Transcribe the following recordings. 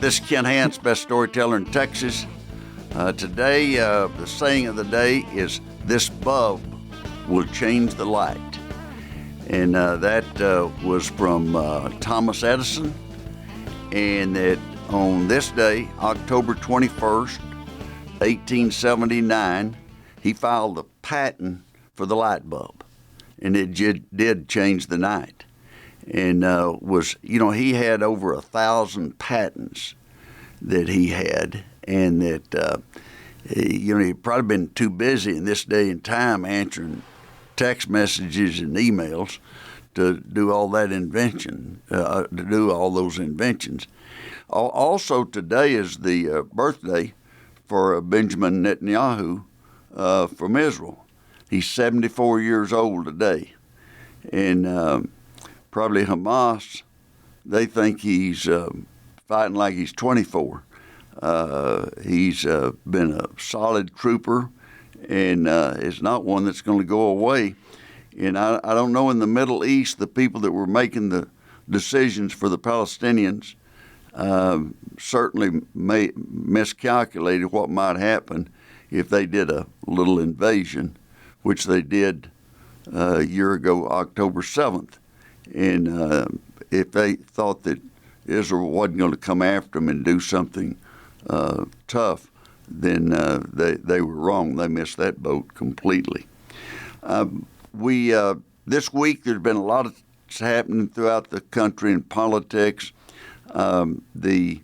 This is Ken Hance, best storyteller in Texas. Today, the saying of the day is, "This bulb will change the light." And that was from Thomas Edison. And that on this day, October 21st, 1879, he filed a patent for the light bulb. And it did change the night. And he had over 1,000 patents that he had, and that he'd probably been too busy in this day and time answering text messages and emails to do all that to do all those inventions. Also, today is the birthday for Benjamin Netanyahu from Israel. He's 74 years old today, and probably Hamas, they think he's fighting like he's 24. He's been a solid trooper, and it's not one that's going to go away. And I don't know, in the Middle East, the people that were making the decisions for the Palestinians certainly miscalculated what might happen if they did a little invasion, which they did a year ago, October 7th. And if they thought that Israel wasn't going to come after them and do something tough, then they were wrong. They missed that boat completely. This week there's been a lot of happening throughout the country in politics. The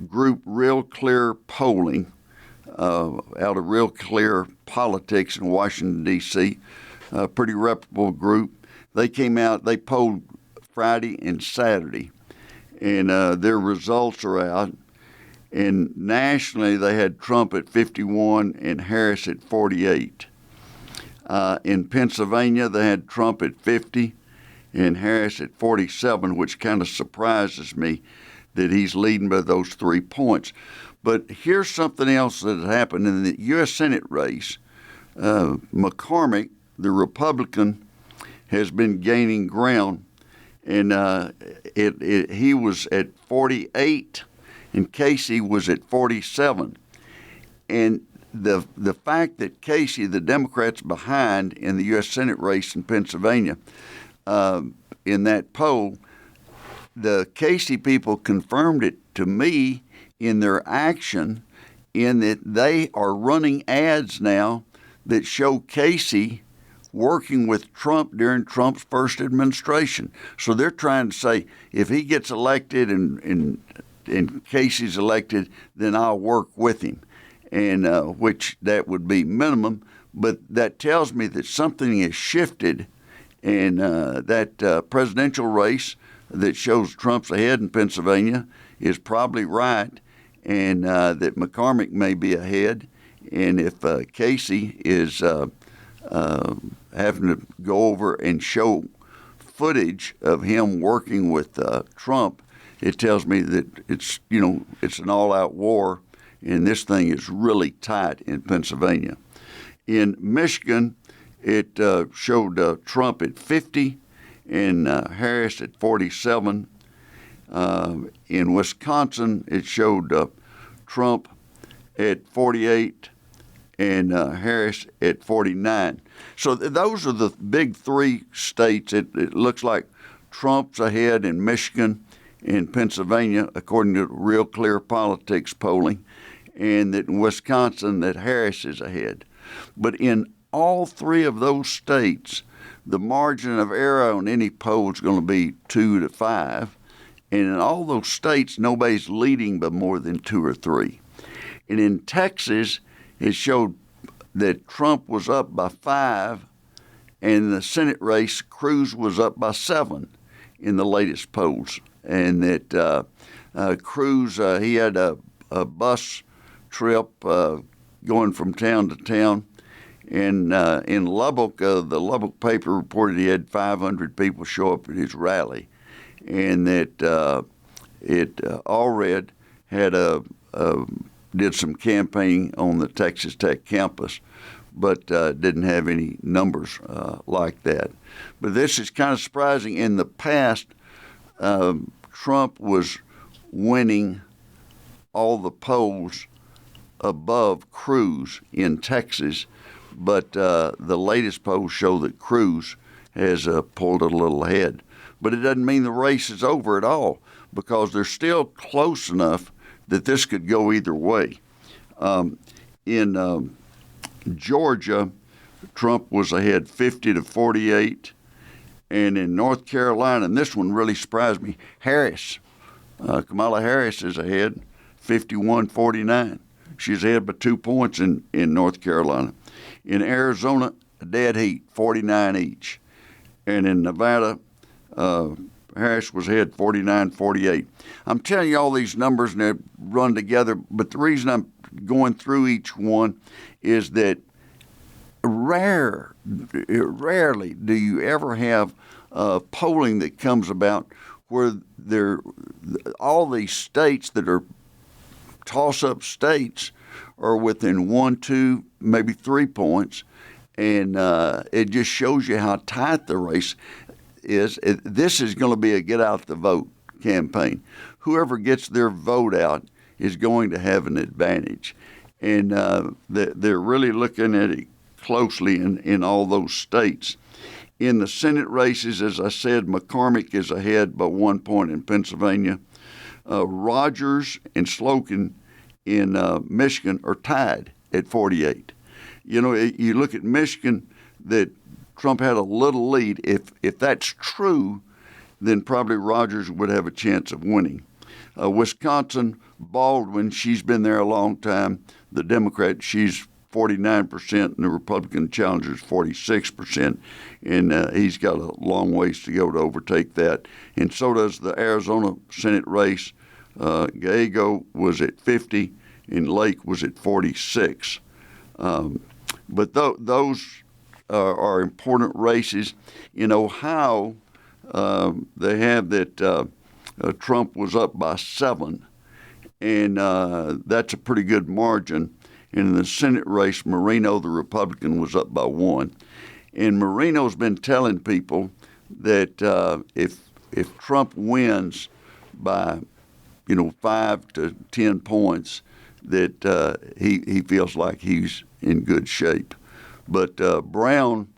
group Real Clear Polling out of Real Clear Politics in Washington, D.C., a pretty reputable group. They came out, they polled Friday and Saturday, and their results are out. And nationally, they had Trump at 51 and Harris at 48. In Pennsylvania, they had Trump at 50 and Harris at 47, which kind of surprises me that he's leading by those 3 points. But here's something else that happened in the U.S. Senate race. McCormick, the Republican, has been gaining ground, and he was at 48, and Casey was at 47. And the fact that Casey, the Democrats behind in the U.S. Senate race in Pennsylvania, in that poll, the Casey people confirmed it to me in their action, in that they are running ads now that show Casey working with Trump during Trump's first administration. So they're trying to say, if he gets elected and Casey's elected, then I'll work with him, and which that would be minimum. But that tells me that something has shifted, and that presidential race that shows Trump's ahead in Pennsylvania is probably right, and that McCormick may be ahead. And if Casey is having to go over and show footage of him working with Trump, it tells me that it's an all-out war, and this thing is really tight in Pennsylvania. In Michigan, it showed Trump at 50 and Harris at 47. In Wisconsin, it showed Trump at 48 and Harris at 49. So those are the big 3 states. It looks like Trump's ahead in Michigan and Pennsylvania, according to Real Clear Politics polling, and that in Wisconsin that Harris is ahead. But in all 3 of those states, the margin of error on any poll is going to be 2 to 5. And in all those states, nobody's leading by more than 2 or 3. And in Texas, it showed that Trump was up by 5, and in the Senate race, Cruz was up by 7 in the latest polls. And that Cruz, he had a bus trip going from town to town. And in Lubbock, the Lubbock paper reported he had 500 people show up at his rally. And that Allred had did some campaigning on the Texas Tech campus, but didn't have any numbers like that. But this is kind of surprising. In the past, Trump was winning all the polls above Cruz in Texas, but the latest polls show that Cruz has pulled it a little ahead. But it doesn't mean the race is over at all, because they're still close enough that this could go either way. In Georgia, Trump was ahead 50-48. And in North Carolina, and this one really surprised me, Kamala Harris is ahead 51-49. She's ahead by 2 points in North Carolina. In Arizona, a dead heat, 49 each. And in Nevada, Harris was ahead 49-48. I'm telling you all these numbers and they run together, but the reason I'm going through each one is that rarely do you ever have polling that comes about where all these states that are toss-up states are within 1, 2, maybe 3 points, and it just shows you how tight the race is. This is going to be a get-out-the-vote campaign. Whoever gets their vote out is going to have an advantage, and they're really looking at it closely in all those states. In the Senate races, as I said, McCormick is ahead by 1 point in Pennsylvania. Rogers and Slocum in Michigan are tied at 48. You know, you look at Michigan, that Trump had a little lead. If that's true, then probably Rogers would have a chance of winning. Wisconsin, Baldwin, she's been there a long time. The Democrat, she's 49%, and the Republican challenger is 46%, and he's got a long ways to go to overtake that. And so does the Arizona Senate race. Gallego was at 50, and Lake was at 46. But those are important races. In Ohio, they have that Trump was up by 7, and that's a pretty good margin. And in the Senate race, Marino, the Republican, was up by 1. And Marino's been telling people that if Trump wins by 5 to 10 points, that he feels like he's in good shape. But Brown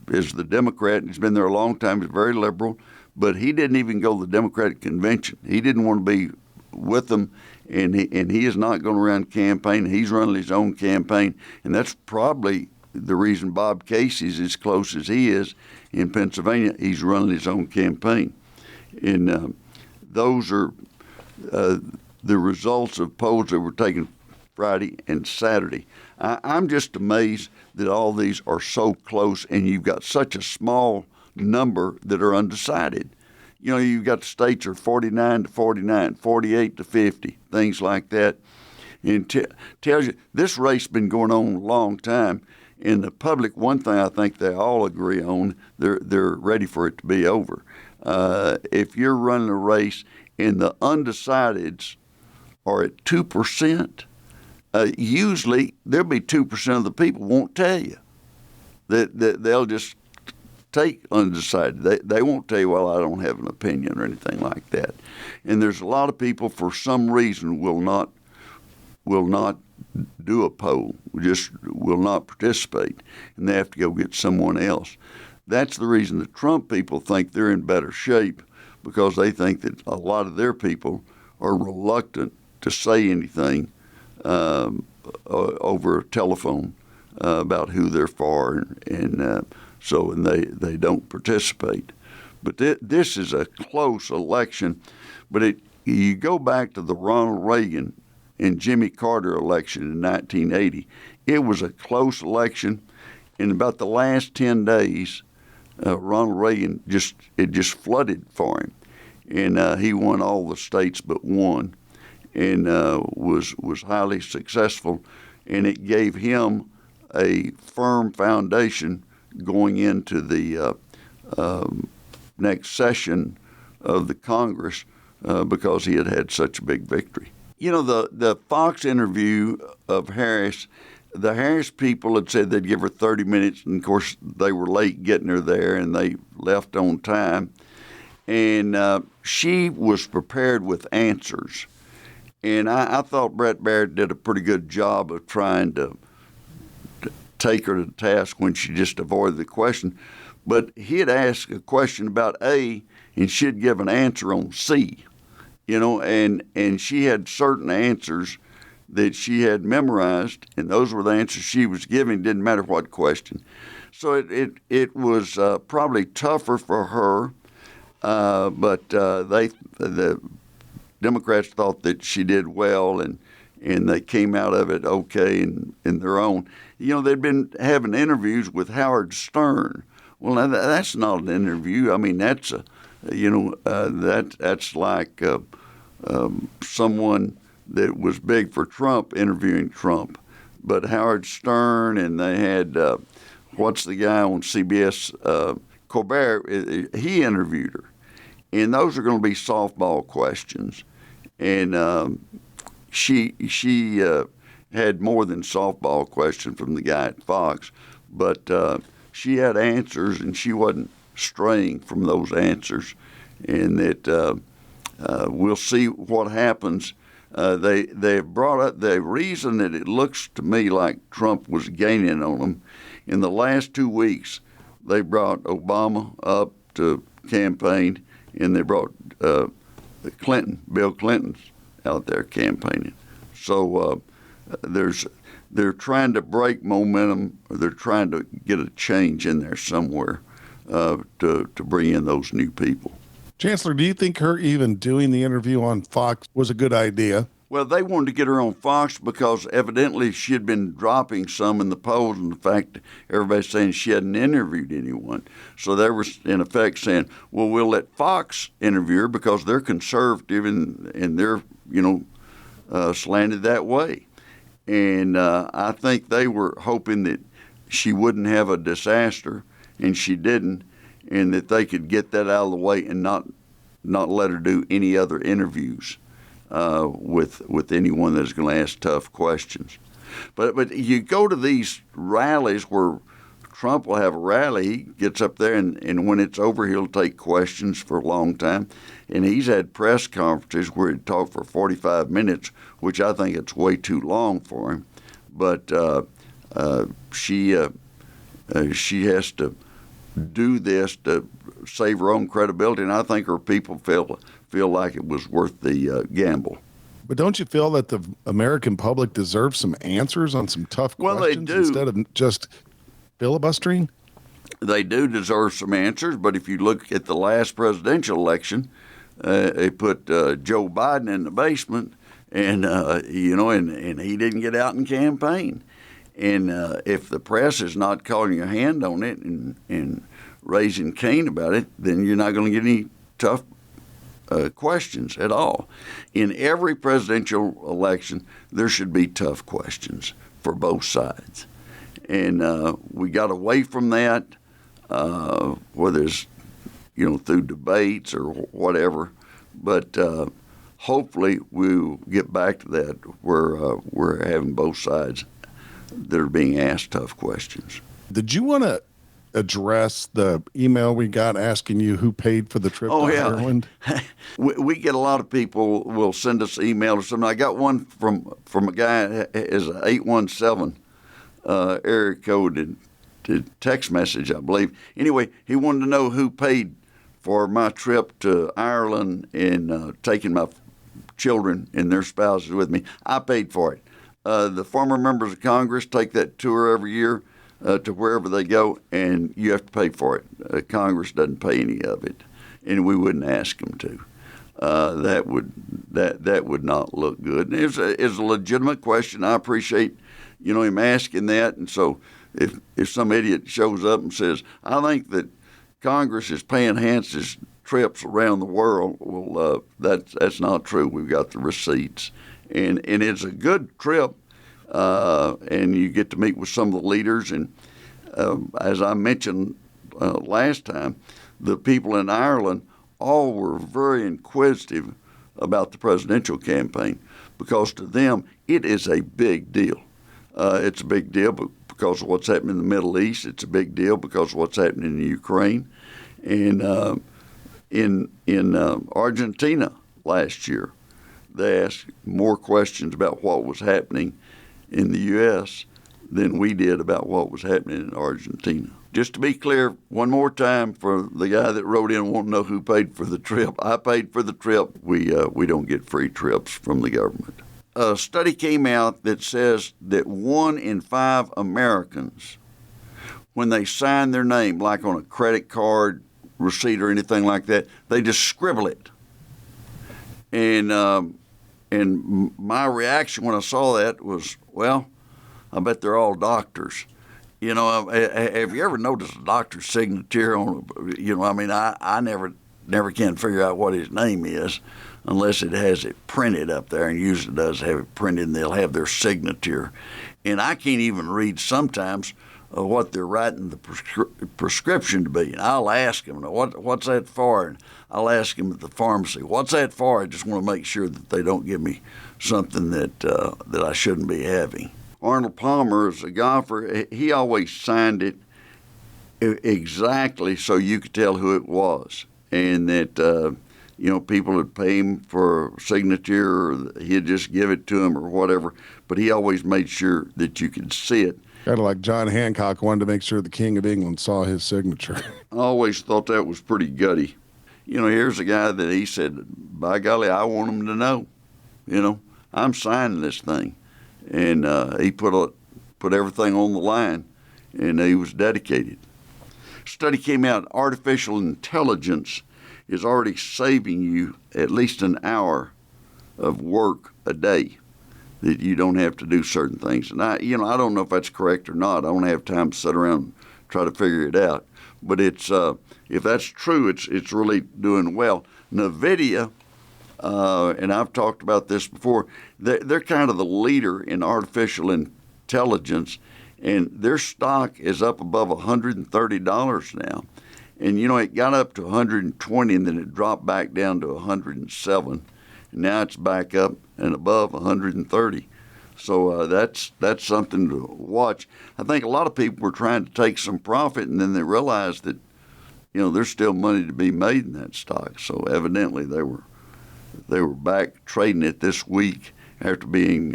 is the Democrat, and he's been there a long time. He's very liberal, but he didn't even go to the Democratic convention. He didn't want to be with them, and he is not going around campaigning. He's running his own campaign, and that's probably the reason Bob Casey's as close as he is in Pennsylvania. He's running his own campaign. And those are the results of polls that were taken Friday and Saturday. I'm just amazed that all these are so close, and you've got such a small number that are undecided. You've got the states are 49-49, 48-50, things like that. And tells you this race has been going on a long time. In the public, one thing I think they all agree on, they're ready for it to be over. If you're running a race and the undecideds are at 2%, usually there'll be 2% of the people won't tell you. That they'll just take undecided. They won't tell you, well, I don't have an opinion or anything like that. And there's a lot of people, for some reason, will not do a poll, just will not participate, and they have to go get someone else. That's the reason the Trump people think they're in better shape, because they think that a lot of their people are reluctant to say anything over a telephone about who they're for, and they don't participate. But this is a close election. But you go back to the Ronald Reagan and Jimmy Carter election in 1980. It was a close election. In about the last 10 days, Ronald Reagan just flooded for him, and he won all the states but one, and was highly successful, and it gave him a firm foundation going into the next session of the Congress because he had such a big victory. The Fox interview of Harris, the Harris people had said they'd give her 30 minutes, and of course they were late getting her there, and they left on time. And she was prepared with answers. And I thought Brett Barrett did a pretty good job of trying to take her to task when she just avoided the question. But he had asked a question about A, and she'd give an answer on C, and she had certain answers that she had memorized, and those were the answers she was giving. Didn't matter what question. So it was probably tougher for her, but the Democrats thought that she did well, and they came out of it okay in their own. They'd been having interviews with Howard Stern. Well, now that's not an interview. I mean, that's that's like someone that was big for Trump interviewing Trump. But Howard Stern, and they had what's the guy on CBS, Colbert. He interviewed her, and those are going to be softball questions, and she had more than softball question from the guy at Fox, but she had answers, and she wasn't straying from those answers, and that we'll see what happens. They brought up the reason that it looks to me like Trump was gaining on them. In the last 2 weeks, they brought Obama up to campaign, and they brought Bill Clinton's out there campaigning. So they're trying to break momentum, or they're trying to get a change in there somewhere to bring in those new people. Chancellor, do you think her even doing the interview on Fox was a good idea? Well, they wanted to get her on Fox because evidently she had been dropping some in the polls, and the fact that everybody's saying she hadn't interviewed anyone. So they were, in effect, saying, well, we'll let Fox interview her because they're conservative and they're, slanted that way. And I think they were hoping that she wouldn't have a disaster, and she didn't, and that they could get that out of the way and not let her do any other interviews with anyone that's going to ask tough questions. But you go to these rallies where Trump will have a rally, he gets up there, and when it's over, he'll take questions for a long time. And he's had press conferences where he'd talk for 45 minutes, which I think it's way too long for him. But she has to do this to save her own credibility, and I think her people feel like it was worth the gamble. But don't you feel that the American public deserves some answers on some tough questions they do. Instead of just filibustering? They do deserve some answers, but if you look at the last presidential election, they put Joe Biden in the basement, and and he didn't get out and campaign. And if the press is not calling your hand on it and raising Cain about it, then you're not going to get any tough questions at all. In every presidential election, there should be tough questions for both sides. And we got away from that, whether it's through debates or whatever. But hopefully we'll get back to that where we're having both sides that are being asked tough questions. Did you want to address the email we got asking you who paid for the trip to Ireland? We get a lot of people will send us email or something. I got one from a guy that is an 817 area code to text message, I believe. Anyway, he wanted to know who paid for my trip to Ireland and taking my children and their spouses with me. I paid for it. The former members of Congress take that tour every year to wherever they go, and you have to pay for it. Congress doesn't pay any of it, and we wouldn't ask them to. That would not look good. And it's a legitimate question. I appreciate him asking that. And so if some idiot shows up and says, I think that Congress is paying Hance's trips around the world, well, that's not true. We've got the receipts. And it's a good trip, and you get to meet with some of the leaders. And as I mentioned last time, the people in Ireland all were very inquisitive about the presidential campaign because to them it is a big deal. It's a big deal because of what's happening in the Middle East. It's a big deal because of what's happening in Ukraine. And in Argentina last year, they asked more questions about what was happening in the U.S. than we did about what was happening in Argentina. Just to be clear, one more time for the guy that wrote in wanting to know who paid for the trip. I paid for the trip. We don't get free trips from the government. A study came out that says that 1 in 5 Americans, when they sign their name, like on a credit card, receipt, or anything like that, they just scribble it. And my reaction when I saw that was, well, I bet they're all doctors. You know, have you ever noticed a doctor's signature on? I never can figure out what his name is unless it has it printed up there, and usually does have it printed, and they'll have their signature. And I can't even read sometimes what they're writing the prescription to be. And I'll ask them, what's that for? And I'll ask them at the pharmacy, what's that for? I just want to make sure that they don't give me something that I shouldn't be having. Arnold Palmer is a golfer. He always signed it exactly so you could tell who it was, and that people would pay him for a signature, or he'd just give it to him or whatever. But he always made sure that you could see it. Kind of like John Hancock wanted to make sure the King of England saw his signature. I always thought that was pretty gutty. Here's a guy that he said, by golly, I want him to know. I'm signing this thing. And he put everything on the line, and he was dedicated. Study came out, artificial intelligence is already saving you at least an hour of work a day that you don't have to do certain things. And I don't know if that's correct or not. I don't have time to sit around and try to figure it out. But it's if that's true, it's really doing well. NVIDIA, and I've talked about this before, they're kind of the leader in artificial intelligence, and their stock is up above $130 now. And, it got up to 120, and then it dropped back down to 107. And now it's back up and above 130. So that's something to watch. I think a lot of people were trying to take some profit, and then they realized that, there's still money to be made in that stock. So evidently they were back trading it this week after being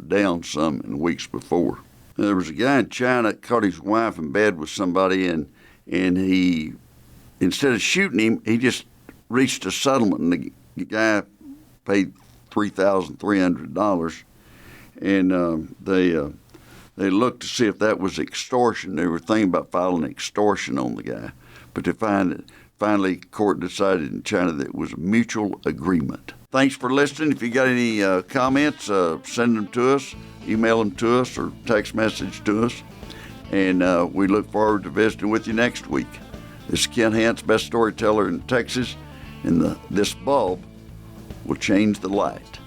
down some in weeks before. There was a guy in China that caught his wife in bed with somebody, and he, instead of shooting him, he just reached a settlement, and the guy paid $3,300, and they looked to see if that was extortion. They were thinking about filing extortion on the guy, but they finally court decided in China that it was a mutual agreement. Thanks for listening. If you got any comments, send them to us, email them to us, or text message to us, and we look forward to visiting with you next week. This is Ken Hance, best storyteller in Texas, and this bulb will change the light.